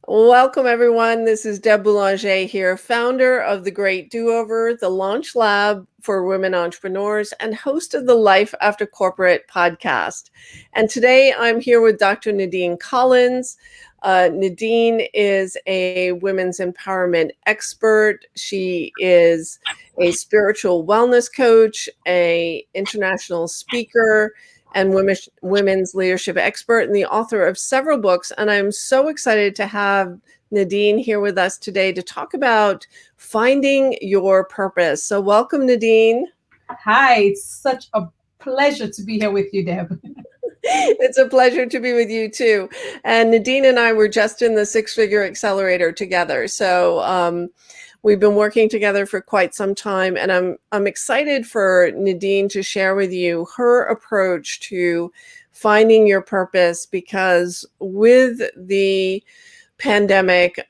Welcome, everyone. This is Deb Boulanger here, founder of The Great Do-Over, the launch lab for women entrepreneurs, and host of the Life After Corporate podcast. And today I'm here with Dr. Nadine Collins. Nadine is a women's empowerment expert. She is a spiritual wellness coach, an international speaker, and women's leadership expert, and the author of several books. And I'm so excited to have Nadine here with us today to talk about finding your purpose. So welcome, Nadine. Hi, it's such a pleasure to be here with you, Deb. It's a pleasure to be with you too. And Nadine and I were just in the Six Figure Accelerator together. So we've been working together for quite some time, and I'm excited for Nadine to share with you her approach to finding your purpose, because with the pandemic,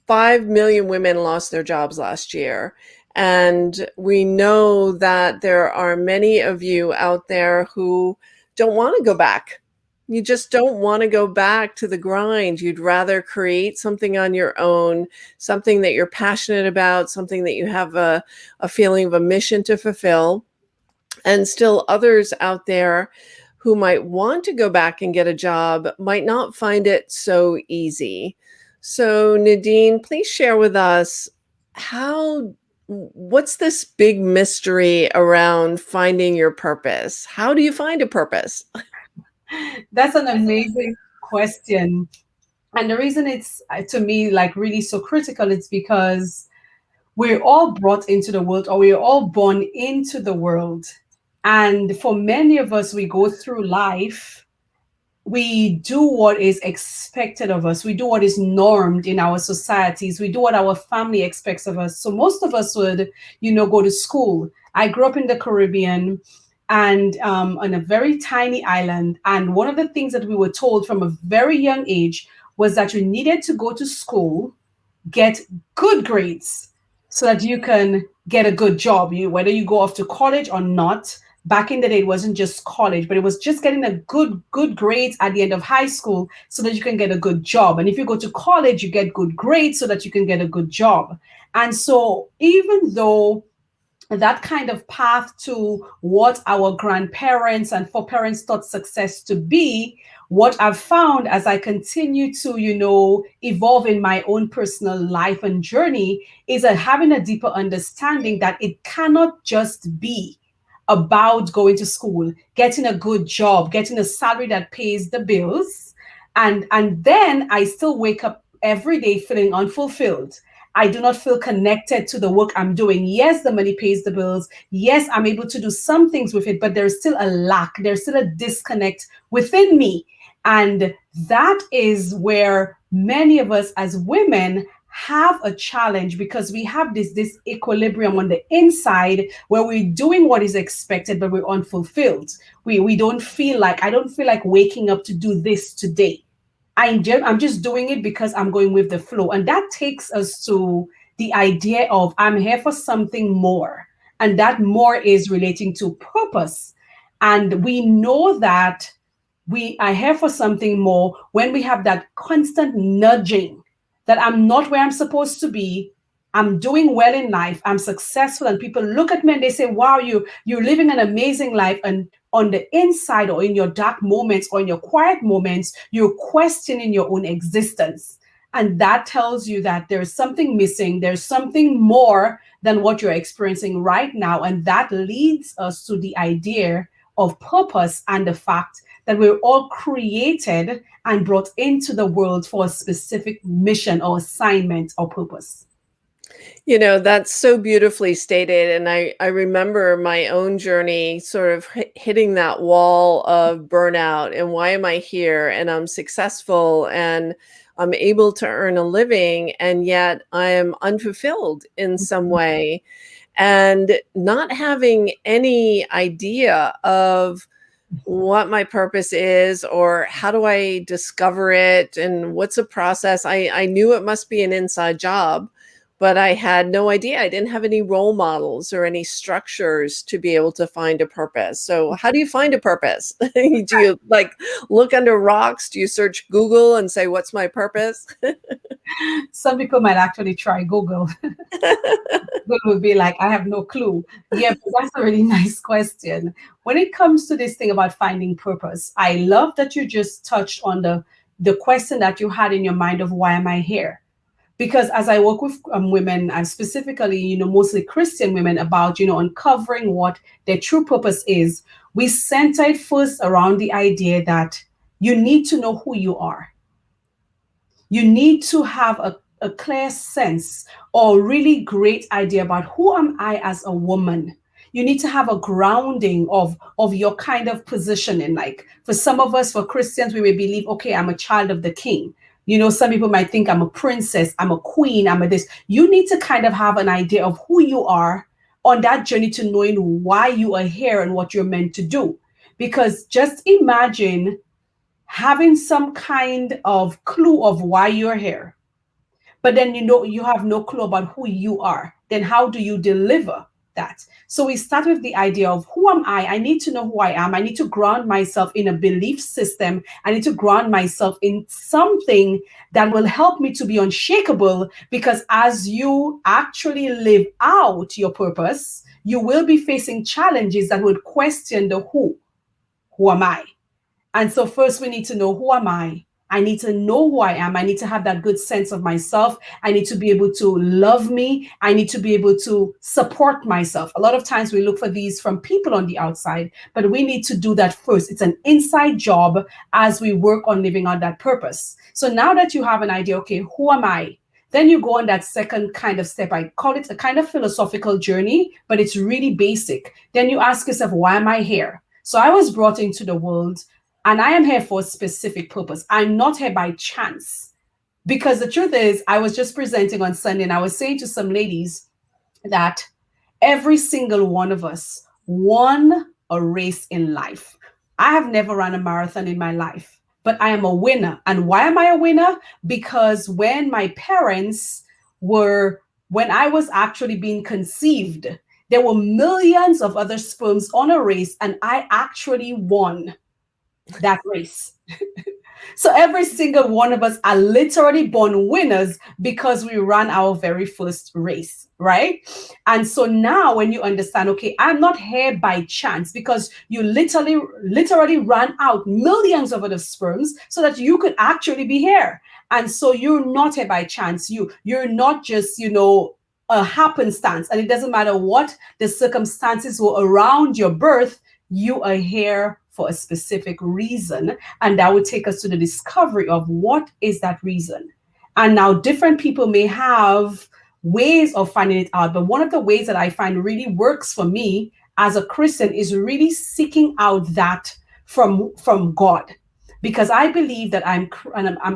5 million women lost their jobs last year. And we know that there are many of you out there who don't want to go back. You just don't want to go back to the grind. You'd rather create something on your own, something that you're passionate about, something that you have a feeling of a mission to fulfill. And still others out there who might want to go back and get a job might not find it so easy. So Nadine, please share with us what's this big mystery around finding your purpose? How do you find a purpose? That's an amazing question. And the reason it's to me like really so critical is because we're all brought into the world, or we're all born into the world. And for many of us, we go through life, we do what is expected of us. We do what is normed in our societies. We do what our family expects of us. So most of us would, go to school. I grew up in the Caribbean and on a very tiny island. And one of the things that we were told from a very young age was that you needed to go to school, get good grades so that you can get a good job. Whether you go off to college or not, back in the day it wasn't just college, but it was just getting a good grades at the end of high school so that you can get a good job. And if you go to college, you get good grades so that you can get a good job. And so even though that kind of path to what our grandparents and foreparents thought success to be, what I've found as I continue to, evolve in my own personal life and journey is that having a deeper understanding that it cannot just be about going to school, getting a good job, getting a salary that pays the bills, and then I still wake up every day feeling unfulfilled. I do not feel connected to the work I'm doing. Yes, the money pays the bills. Yes, I'm able to do some things with it, but there's still a lack. There's still a disconnect within me. And that is where many of us as women have a challenge, because we have this equilibrium on the inside where we're doing what is expected, but we're unfulfilled. We don't feel like, I don't feel like waking up to do this today. I'm just doing it because I'm going with the flow. And that takes us to the idea of I'm here for something more. And that more is relating to purpose. And we know that we are here for something more when we have that constant nudging that I'm not where I'm supposed to be. I'm doing well in life. I'm successful, and people look at me and they say, "Wow, you're living an amazing life." And on the inside, or in your dark moments, or in your quiet moments, you're questioning your own existence. And that tells you that there's something missing. There's something more than what you're experiencing right now. And that leads us to the idea of purpose and the fact that we're all created and brought into the world for a specific mission or assignment or purpose. That's so beautifully stated. And I remember my own journey sort of hitting that wall of burnout. And why am I here? And I'm successful and I'm able to earn a living, and yet I am unfulfilled in some way. And not having any idea of what my purpose is, or how do I discover it, and what's a process. I knew it must be an inside job, but I had no idea. I didn't have any role models or any structures to be able to find a purpose. So how do you find a purpose? Do you look under rocks? Do you search Google and say, what's my purpose? Some people might actually try Google. Google would be like, I have no clue. Yeah, but that's a really nice question. When it comes to this thing about finding purpose, I love that you just touched on the question that you had in your mind of why am I here? Because as I work with women, and specifically, mostly Christian women, about, uncovering what their true purpose is, we center it first around the idea that you need to know who you are. You need to have a clear sense or really great idea about who am I as a woman. You need to have a grounding of your kind of positioning. Like for some of us, for Christians, we may believe, okay, I'm a child of the king. Some people might think I'm a princess, I'm a queen, I'm a this. You need to kind of have an idea of who you are on that journey to knowing why you are here and what you're meant to do. Because just imagine having some kind of clue of why you're here, but then you have no clue about who you are. Then how do you deliver that? So we start with the idea of who am I? I need to know who I am. I need to ground myself in a belief system. I need to ground myself in something that will help me to be unshakable, because as you actually live out your purpose, you will be facing challenges that would question the who. Who am I? And so first we need to know, who am I? I need to know who I am. I need to have that good sense of myself. I need to be able to love me. I need to be able to support myself. A lot of times we look for these from people on the outside, but we need to do that first. It's an inside job as we work on living out that purpose. So now that you have an idea, okay, who am I? Then you go on that second kind of step. I call it a kind of philosophical journey, but it's really basic. Then you ask yourself, why am I here? So I was brought into the world and I am here for a specific purpose. I'm not here by chance. Because the truth is, I was just presenting on Sunday and I was saying to some ladies that every single one of us won a race in life. I have never run a marathon in my life, but I am a winner. And why am I a winner? Because when my parents when I was actually being conceived, there were millions of other sperms on a race, and I actually won that race. So every single one of us are literally born winners because we ran our very first race, right? And so now when you understand, okay, I'm not here by chance, because you literally ran out millions of other sperms so that you could actually be here. And so you're not here by chance. You're not just, a happenstance. And it doesn't matter what the circumstances were around your birth, you are here for a specific reason. And that would take us to the discovery of what is that reason. And now different people may have ways of finding it out. But one of the ways that I find really works for me as a Christian is really seeking out that from God. Because I believe that I'm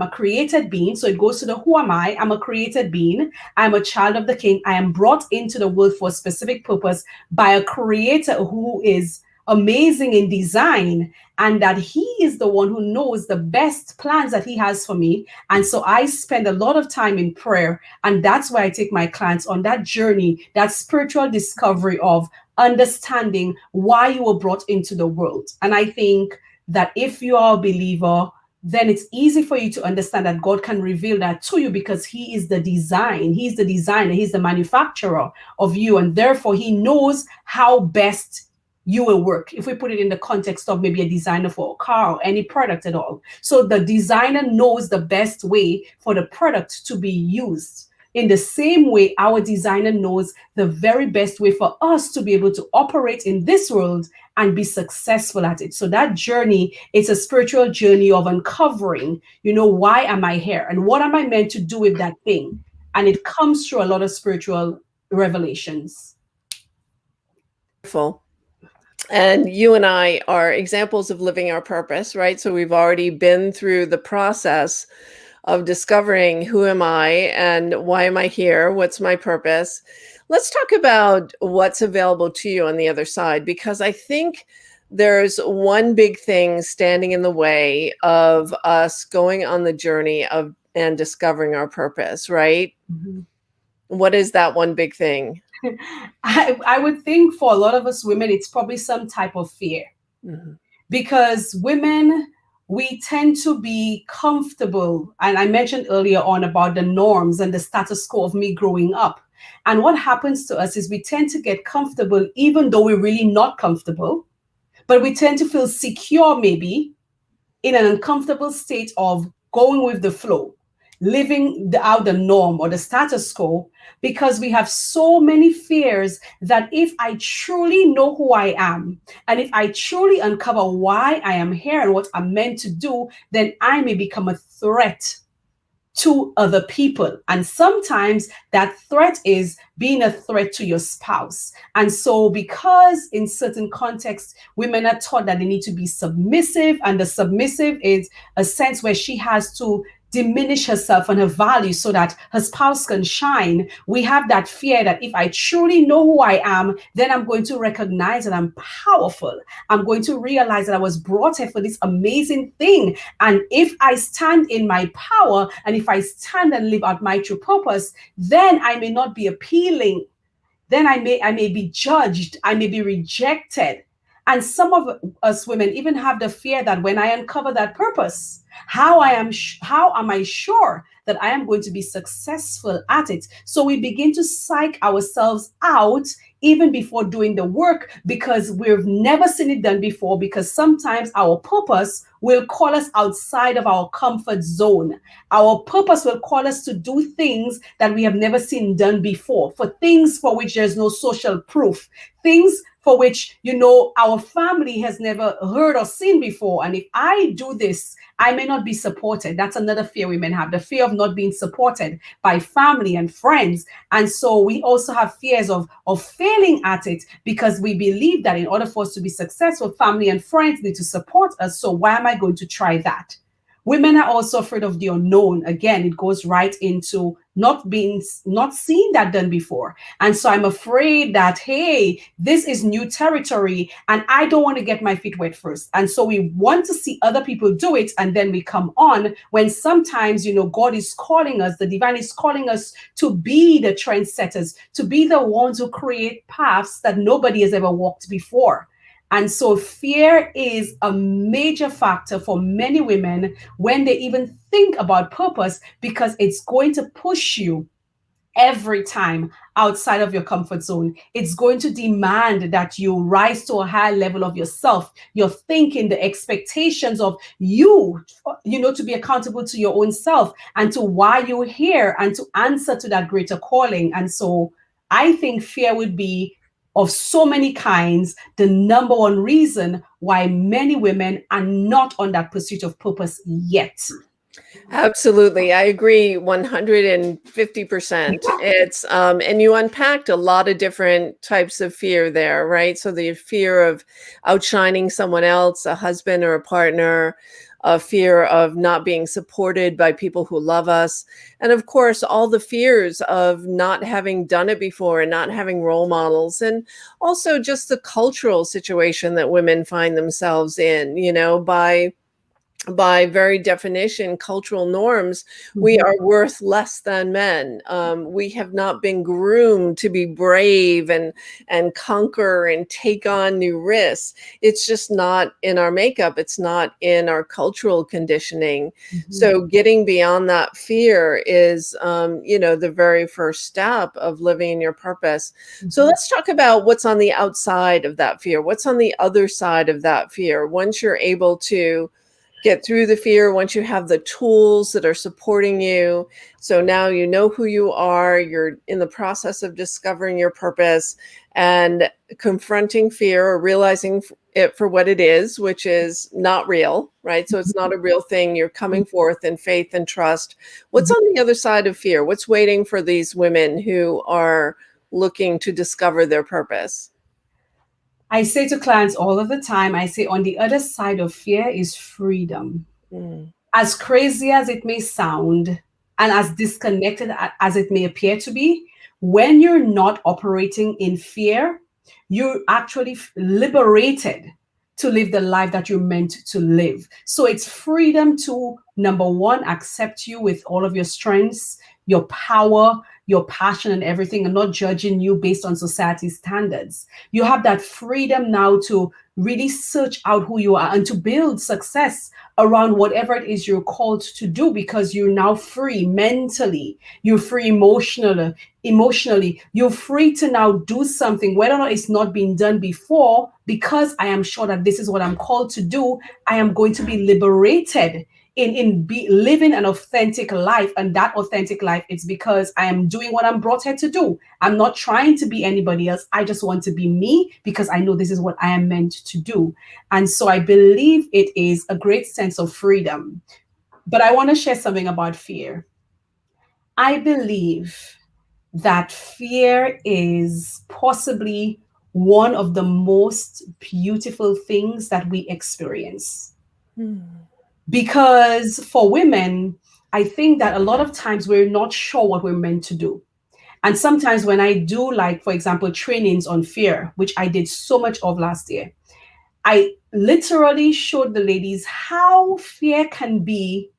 a created being. So it goes to the who am I? I'm a created being. I'm a child of the king. I am brought into the world for a specific purpose by a creator who is amazing in design, and that he is the one who knows the best plans that he has for me. And so I spend a lot of time in prayer, and that's why I take my clients on that journey, that spiritual discovery of understanding why you were brought into the world. And I think that if you are a believer, then it's easy for you to understand that God can reveal that to you, because he is the design. He's the designer. He's the manufacturer of you. And therefore he knows how best you will work, if we put it in the context of maybe a designer for a car or any product at all. So the designer knows the best way for the product to be used. In the same way, our designer knows the very best way for us to be able to operate in this world and be successful at it. So that journey is a spiritual journey of uncovering, why am I here and what am I meant to do with that thing? And it comes through a lot of spiritual revelations. Wonderful. And you and I are examples of living our purpose, right? So we've already been through the process of discovering who am I and why am I here? What's my purpose? Let's talk about what's available to you on the other side, because I think there's one big thing standing in the way of us going on the journey of and discovering our purpose, right? Mm-hmm. What is that one big thing? I would think for a lot of us women, it's probably some type of fear. Mm-hmm. Because women we tend to be comfortable. And I mentioned earlier on about the norms and the status quo of me growing up. And what happens to us is we tend to get comfortable, even though we're really not comfortable, but we tend to feel secure, maybe in an uncomfortable state of going with the flow, living out the norm or the status quo, because we have so many fears that if I truly know who I am, and if I truly uncover why I am here and what I'm meant to do, then I may become a threat to other people. And sometimes that threat is being a threat to your spouse. And so, because in certain contexts, women are taught that they need to be submissive, and the submissive is a sense where she has to diminish herself and her value so that her spouse can shine. We have that fear that if I truly know who I am, then I'm going to recognize that I'm powerful. I'm going to realize that I was brought here for this amazing thing. And if I stand in my power, and if I stand and live out my true purpose, then I may not be appealing. Then I may be judged. I may be rejected. And some of us women even have the fear that when I uncover that purpose, how am I sure that I am going to be successful at it? So we begin to psych ourselves out even before doing the work, because we've never seen it done before, because sometimes our purpose will call us outside of our comfort zone. Our purpose will call us to do things that we have never seen done before, for things for which there's no social proof, things for which, our family has never heard or seen before. And if I do this, I may not be supported. That's another fear women have, the fear of not being supported by family and friends. And so we also have fears of failing at it, because we believe that in order for us to be successful, family and friends need to support us. So why am I going to try that? Women are also afraid of the unknown. Again, it goes right into not seeing that done before. And so I'm afraid that, hey, this is new territory and I don't want to get my feet wet first. And so we want to see other people do it, and then we come on, when sometimes, God is calling us, the divine is calling us to be the trendsetters, to be the ones who create paths that nobody has ever walked before. And so fear is a major factor for many women when they even think about purpose, because it's going to push you every time outside of your comfort zone. It's going to demand that you rise to a higher level of yourself, your thinking, the expectations of you, to be accountable to your own self and to why you're here and to answer to that greater calling. And so I think fear would be, of so many kinds, the number one reason why many women are not on that pursuit of purpose yet. Absolutely. I agree 150%. It's and you unpacked a lot of different types of fear there, right? So the fear of outshining someone else, a husband or a partner, a fear of not being supported by people who love us, and of course all the fears of not having done it before and not having role models, and also just the cultural situation that women find themselves in, by very definition, cultural norms, we Mhm. are worth less than men. We have not been groomed to be brave and conquer and take on new risks. It's just not in our makeup. It's not in our cultural conditioning. Mhm. So getting beyond that fear is, the very first step of living in your purpose. So Mhm. let's talk about what's on the outside of that fear. What's on the other side of that fear? Once you're able to get through the fear, once you have the tools that are supporting you. So now you know who you are, you're in the process of discovering your purpose and confronting fear, or realizing it for what it is, which is not real, right? So it's not a real thing. You're coming forth in faith and trust. What's Mhm. on the other side of fear? What's waiting for these women who are looking to discover their purpose? I say to clients all of the time, I say on the other side of fear is freedom. Mm, As crazy as it may sound, and as disconnected as it may appear to be, when you're not operating in fear, you're actually liberated to live the life that you're meant to live. So it's freedom to number one, accept you with all of your strengths, your power, your passion, and everything, and not judging you based on society's standards. You have that freedom now to really search out who you are and to build success around whatever it is you're called to do, because you're now free mentally, you're free emotionally, you're free to now do something whether or not it's not been done before. Because I am sure that this is what I'm called to do, I am going to be liberated in living an authentic life. And that authentic life, it's because I am doing what I'm brought here to do. I'm not trying to be anybody else. I just want to be me, because I know this is what I am meant to do. And so I believe it is a great sense of freedom. But I want to share something about fear. I believe that fear is possibly one of the most beautiful things that we experience. Hmm. Because for women, I think that a lot of times we're not sure what we're meant to do. And sometimes when I do, like, for example, trainings on fear, which I did so much of last year, I literally showed the ladies how fear can be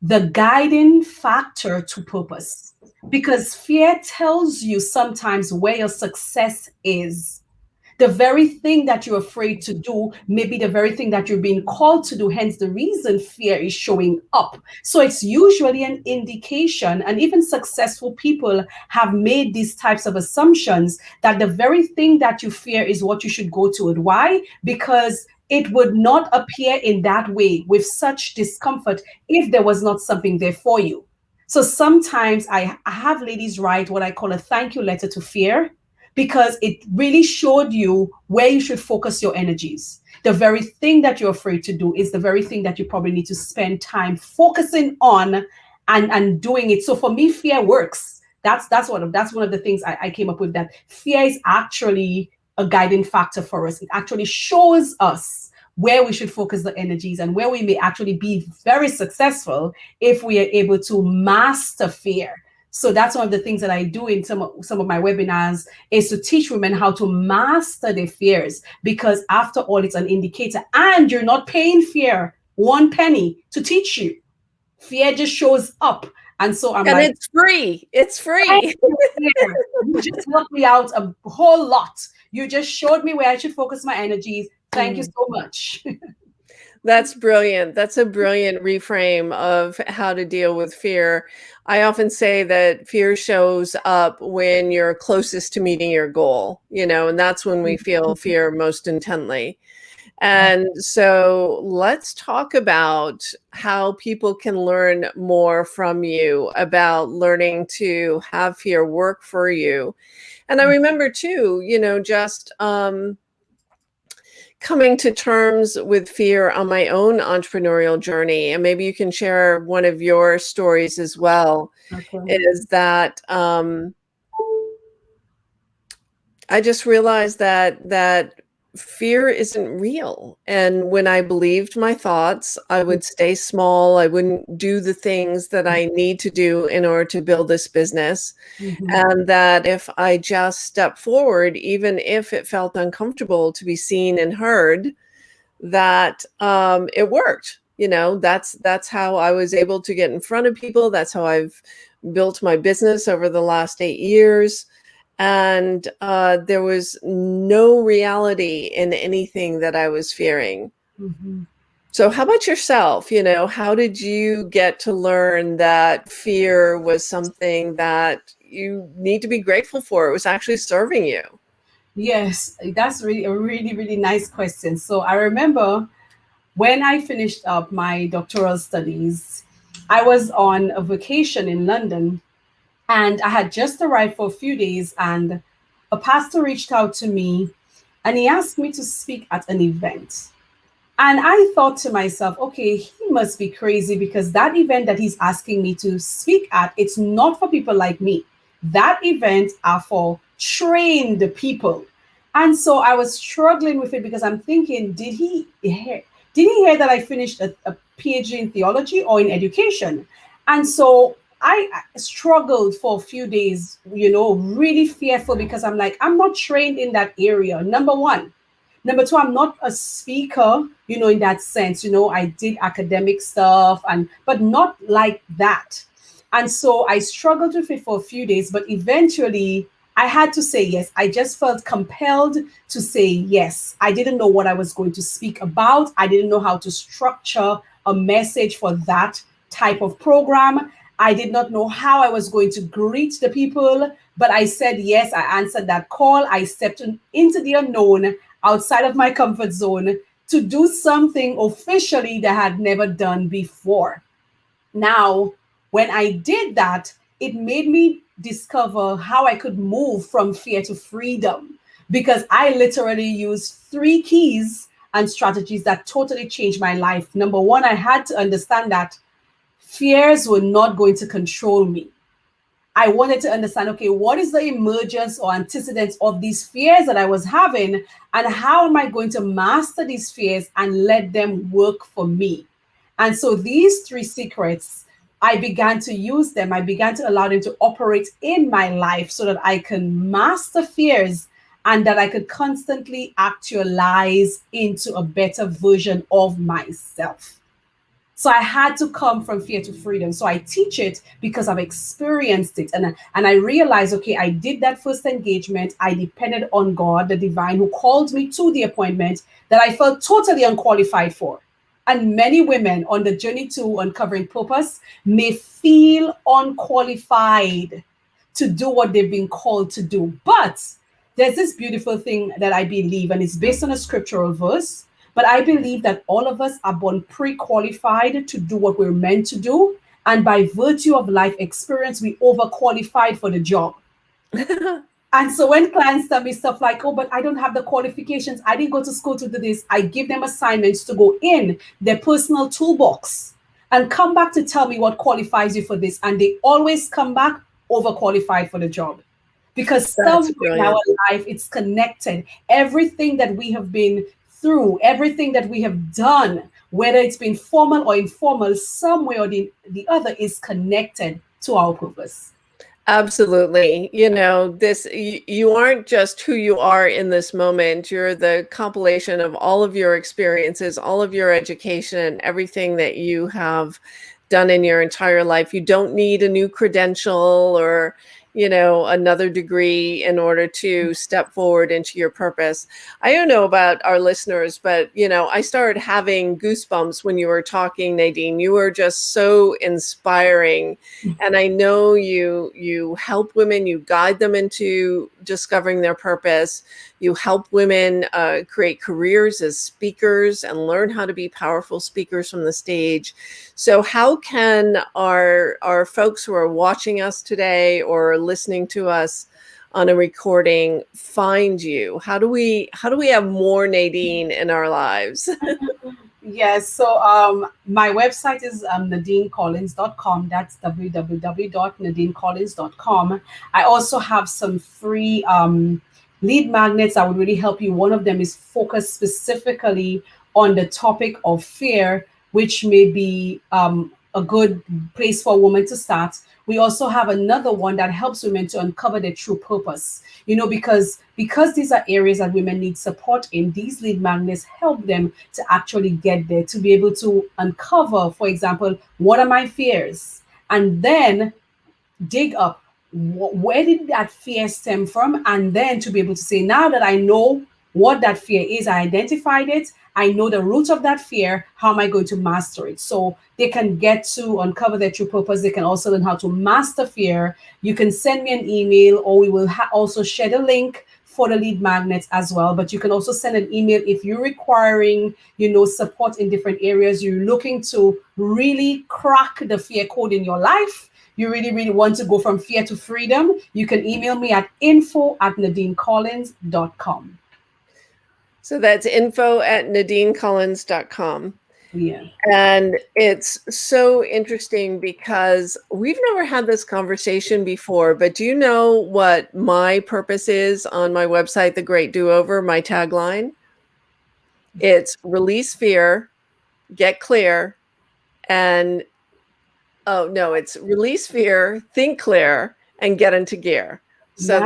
the guiding factor to purpose. Because fear tells you sometimes where your success is. The very thing that you're afraid to do may be the very thing that you're being called to do, hence the reason fear is showing up. So it's usually an indication, and even successful people have made these types of assumptions, that the very thing that you fear is what you should go to. And why? Because it would not appear in that way with such discomfort if there was not something there for you. So sometimes I have ladies write what I call a thank you letter to fear, because it really showed you where you should focus your energies. The very thing that you're afraid to do is the very thing that you probably need to spend time focusing on and doing it. So for me, fear works. That's one of the things I came up with, that fear is actually a guiding factor for us. It actually shows us where we should focus the energies and where we may actually be very successful if we are able to master fear. So that's one of the things that I do in some of my webinars, is to teach women how to master their fears, because after all, it's an indicator, and you're not paying fear one penny to teach you. Fear just shows up. And so I'm And like, it's free. It's thank free. you, fear. You just helped me out a whole lot. You just showed me where I should focus my energies. Thank you Mm. so much. That's brilliant. That's a brilliant reframe of how to deal with fear. I often say that fear shows up when you're closest to meeting your goal, and that's when we feel fear most intently. And so let's talk about how people can learn more from you about learning to have fear work for you. And I remember too, just coming to terms with fear on my own entrepreneurial journey, and maybe you can share one of your stories as well, Okay. is that I just realized that fear isn't real. And when I believed my thoughts, I would stay small. I wouldn't do the things that I need to do in order to build this business. Mhm. And that if I just step forward, even if it felt uncomfortable to be seen and heard, that it worked. That's how I was able to get in front of people. That's how I've built my business over the last 8 years. And there was no reality in anything that I was fearing. Mhm. So, how about yourself? How did you get to learn that fear was something that you need to be grateful for? It was actually serving you. Yes, that's really a really, really nice question. So I remember when I finished up my doctoral studies, I was on a vacation in London, and I had just arrived for a few days, and a pastor reached out to me and he asked me to speak at an event. And I thought to myself, okay, he must be crazy, because that event that he's asking me to speak at, it's not for people like me. That event are for trained people. And so I was struggling with it, because I'm thinking, did he hear that I finished a PhD in theology or in education? And so I struggled for a few days, really fearful, because I'm like, I'm not trained in that area. Number one. Number two, I'm not a speaker, in that sense. I did academic stuff but not like that. And so I struggled with it for a few days, but eventually I had to say yes. I just felt compelled to say yes. I didn't know what I was going to speak about. I didn't know how to structure a message for that type of program. I did not know how I was going to greet the people, but I said yes. I answered that call. I stepped into the unknown, outside of my comfort zone, to do something officially that I had never done before. Now, when I did that, it made me discover how I could move from fear to freedom, because I literally used three keys and strategies that totally changed my life. Number one, I had to understand that fears were not going to control me. I wanted to understand, okay, what is the emergence or antecedents of these fears that I was having, and how am I going to master these fears and let them work for me? And so these three secrets, I began to use them. I began to allow them to operate in my life so that I can master fears and that I could constantly actualize into a better version of myself. So I had to come from fear to freedom. So I teach it because I've experienced it. And I realized, okay, I did that first engagement. I depended on God, the divine, who called me to the appointment that I felt totally unqualified for. And many women on the journey to uncovering purpose may feel unqualified to do what they've been called to do. But there's this beautiful thing that I believe, and it's based on a scriptural verse. But I believe that all of us are born pre qualified to do what we're meant to do. And by virtue of life experience, we overqualified for the job. And so when clients tell me stuff like, oh, but I don't have the qualifications, I didn't go to school to do this, I give them assignments to go in their personal toolbox and come back to tell me what qualifies you for this. And they always come back overqualified for the job. Because That's somewhere in our brilliant. life, it's connected. Everything that we have been through, everything that we have done, whether it's been formal or informal, somewhere or the other is connected to our purpose. Absolutely. You aren't just who you are in this moment. You're the compilation of all of your experiences, all of your education, everything that you have done in your entire life. You don't need a new credential or, another degree in order to step forward into your purpose. I don't know about our listeners, but, I started having goosebumps when you were talking, Nadine. You were just so inspiring, and I know you help women, you guide them into discovering their purpose. You help women create careers as speakers and learn how to be powerful speakers from the stage. So how can our folks who are watching us today or listening to us on a recording find you? How do we have more Nadine in our lives? Yes, so my website is nadinecollins.com. That's www.nadinecollins.com. I also have some free lead magnets that would really help you. One of them is focused specifically on the topic of fear, which may be a good place for a woman to start. We also have another one that helps women to uncover their true purpose. Because these are areas that women need support in, these lead magnets help them to actually get there, to be able to uncover, for example, what are my fears? And then dig up where did that fear stem from, and then to be able to say, now that I know what that fear is, I identified it, I know the root of that fear, how am I going to master it? So they can get to uncover their true purpose. They can also learn how to master fear. You can send me an email, or we will also share the link for the lead magnets as well. But you can also send an email if you're requiring, support in different areas. You're looking to really crack the fear code in your life. You really, really want to go from fear to freedom. You can email me at info@nadinecollins.com. So that's info@nadinecollins.com. Yeah. And it's so interesting because we've never had this conversation before, but do you know what my purpose is on my website, The Great Do-Over, my tagline? It's release fear, get clear, and oh no, it's release fear, think clear, and get into gear. So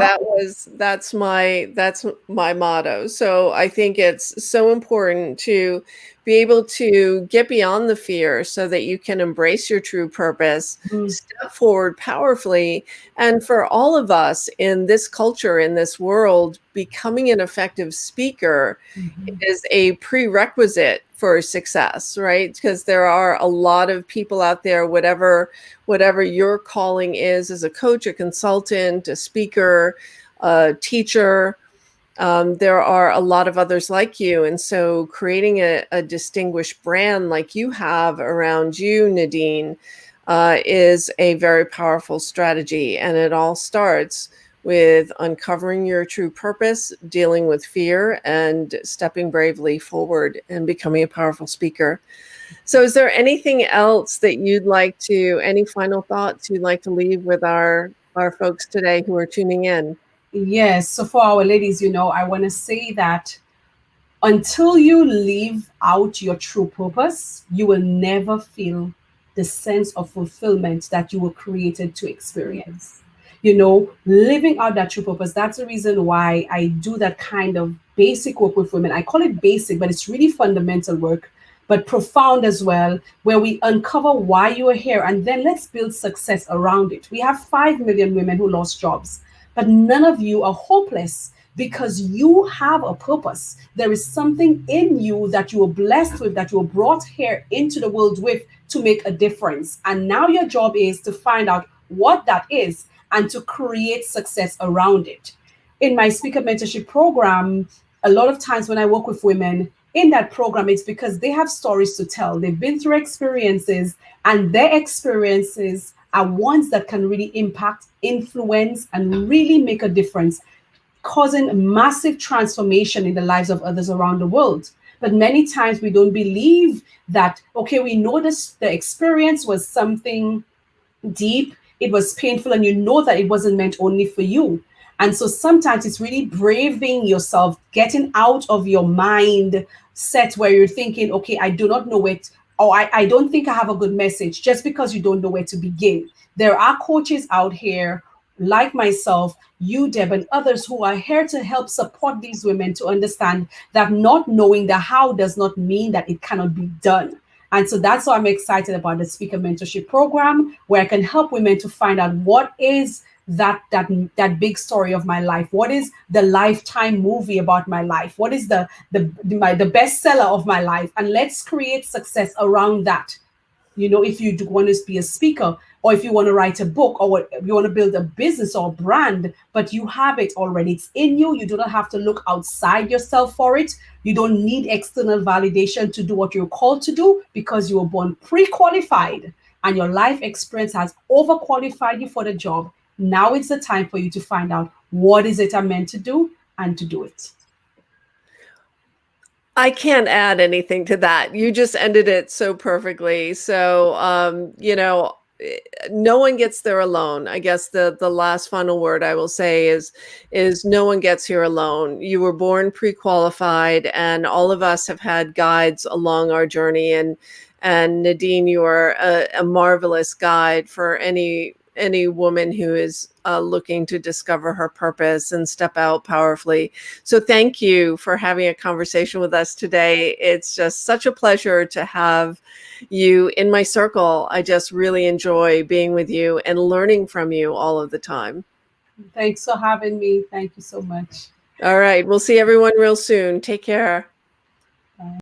that's my motto. So I think it's so important to be able to get beyond the fear so that you can embrace your true purpose, Mhm. step forward powerfully, and for all of us in this culture, in this world, becoming an effective speaker Mhm. is a prerequisite for success, right? Because there are a lot of people out there, whatever your calling is as a coach, a consultant, a speaker, a teacher. There are a lot of others like you. And so creating a distinguished brand like you have around you, Nadine, is a very powerful strategy. And it all starts with uncovering your true purpose, dealing with fear, and stepping bravely forward and becoming a powerful speaker. So, is there anything else that any final thoughts you'd like to leave with our folks today who are tuning in? Yes. So for our ladies, I want to say that until you live out your true purpose, you will never feel the sense of fulfillment that you were created to experience. Living out that true purpose, that's the reason why I do that kind of basic work with women. I call it basic, but it's really fundamental work, but profound as well, where we uncover why you are here and then let's build success around it. We have 5 million women who lost jobs, but none of you are hopeless because you have a purpose. There is something in you that you were blessed with, that you were brought here into the world with to make a difference. And now your job is to find out what that is and to create success around it. In my speaker mentorship program, a lot of times when I work with women in that program, it's because they have stories to tell. They've been through experiences, and their experiences are ones that can really impact, influence, and really make a difference, causing massive transformation in the lives of others around the world. But many times we don't believe that, okay, we know this, the experience was something deep, it was painful, and you know that it wasn't meant only for you. And so sometimes it's really braving yourself, getting out of your mind set where you're thinking, okay, I do not know it, or I don't think I have a good message, just because you don't know where to begin. There are coaches out here like myself, you, Deb, and others who are here to help support these women to understand that not knowing the how does not mean that it cannot be done. And so that's why I'm excited about the speaker mentorship program, where I can help women to find out what is that big story of my life. What is the lifetime movie about my life? What is the bestseller of my life? And let's create success around that. If you do want to be a speaker, or if you want to write a book, or what you want to build a business or brand, but you have it already, it's in you. You do not have to look outside yourself for it. You don't need external validation to do what you're called to do, because you were born pre-qualified and your life experience has overqualified you for the job. Now it's the time for you to find out what is it I'm meant to do and to do it. I can't add anything to that. You just ended it so perfectly. So, no one gets there alone. I guess the last final word I will say is no one gets here alone. You were born pre-qualified, and all of us have had guides along our journey. And Nadine, you are a marvelous guide for any woman who is looking to discover her purpose and step out powerfully. So thank you for having a conversation with us today. It's just such a pleasure to have you in my circle. I just really enjoy being with you and learning from you all of the time. Thanks for having me. Thank you so much. All right. We'll see everyone real soon. Take care. Bye.